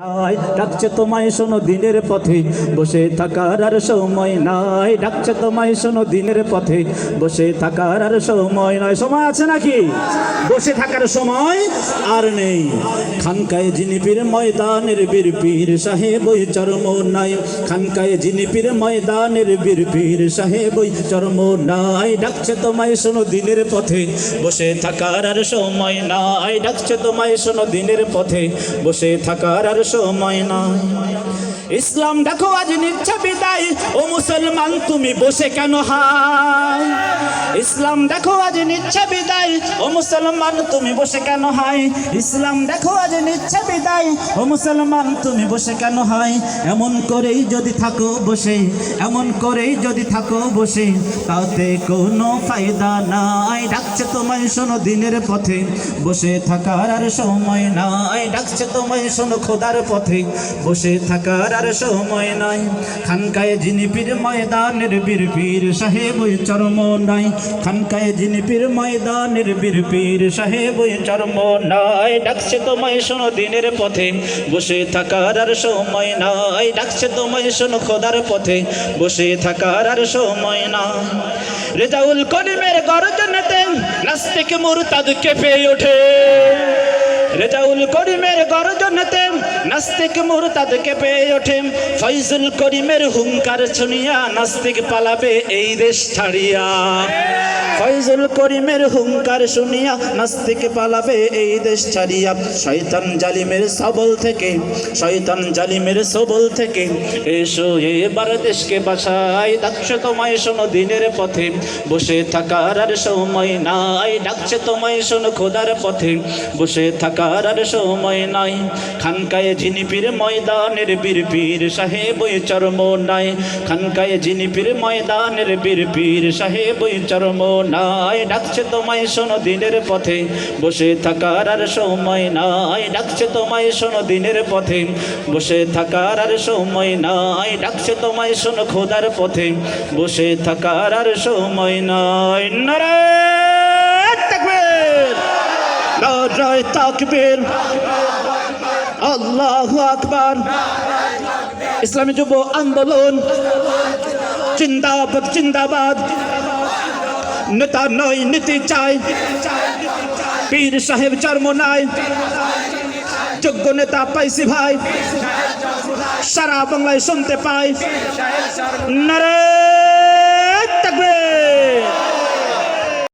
ডাকছে তোমায় শোনো দিনের পথে বসে থাকার আর সময় নাই। ডাকছে তোমায় শোনো দিনের পথে বসে থাকার আর সময় নয়। সময় আছে নাকি? বসে থাকার সময় আর নেই। খানকায় জিনিপির ময়দানের বীর পীর সাহেব ওই চরম নাই। খানকায় জিনিপির ময়দানের বীর পীর সাহেব ওই চরম নাই। ডাকছে তোমায় শোনো দিনের পথে বসে থাকার আর সময় নাই। ডাকছে তোমায় শোনো দিনের পথে বসে থাকার আর সময় নাই। ইসলাম দেখো আজ নিচ্ছে বিদায়, ও মুসলমান তুমি বসে কেন হাই? ইসলাম দেখো আজ নিচ্ছে বিদায়, ও মুসলমান তুমি বসে কেন হাই? ইসলাম দেখো আজ নিচ্ছে বিদায়, ও মুসলমান তুমি বসে কেন হাই? এমন করেই যদি থাকো বসে, এমন করেই যদি থাকো বসে, তাতে কোনো ফায়দা নাই। ডাকছে তোমায় শোনো দিনের পথে বসে থাকার আর সময় নাই। ডাকছে তোমায় শোনো খোদার পথে বসে থাকার আর সময় নাই। খানকায় জিনিপির ময়দানের বীর পীর সাহেব ওই চরম নাই। খানকায় জিনিপির ময়দানের বীর পীর সাহেব ওই চরম নাই। ডাকছে তোমায় শোনো দিনের পথে বসে থাকার আর সময় নাই। ডাকছে তোমায় শোনো খোদার পথে বসে থাকার আর সময় নাই। রেজাউল করিমের গর্জনেতে নাস্তিক মুরতাদ কেঁপে ওঠে। রেজাউল করিমের গর্জনেতে নাস্তিক মুরতাদ কেঁপে ওঠে। ফয়জুল করিমের হুঙ্কার শুনিয়া নাস্তিক পালাবে এই দেশ ছাড়িয়া। ফয়জুল করিমের হুঙ্কার শুনিয়া নাস্তিক পালাবে এই দেশ ছাড়িয়া। শয়তান জালিমের সবল থেকে, শয়তান জালিমের সবল থেকে এসো এবার দেশকে বাঁচাই। ডাকছে তোমায় শোনো দিনের পথে বসে থাকার আর সময় নাই। ডাকছে তোমায় শোনো খোদার পথে বসে থাকার আর সময় নাই। খানকায় জিনিপির ময়দানের বীর পীর সাহেব ওই চরম নাই। খানকায় জিনিপির ময়দানের বীর পীর সাহেব ওই চরম নাই। ডাকছে তোমায় শোনো দিনের পথে বসে থাকার আর সময় নাই। ডাকছে তোমায় শোনো দিনের পথে বসে থাকার আর সময় নাই। ডাকছে তোমায় শোনো খোদার পথে বসে থাকার আর সময় নাই। নারায়ে তাকবীর, নারায়ে তাকবীর, আল্লাহু আকবার। ইসলামী যুব আন্দোলন জিন্দাবাদ, জিন্দাবাদ। নেতা নয় নীতি চাই, পীর সাহেব চরম নাই। যোগ্য নেতা পাইছি ভাই, সারা বাংলায় শুনতে পাই। নারে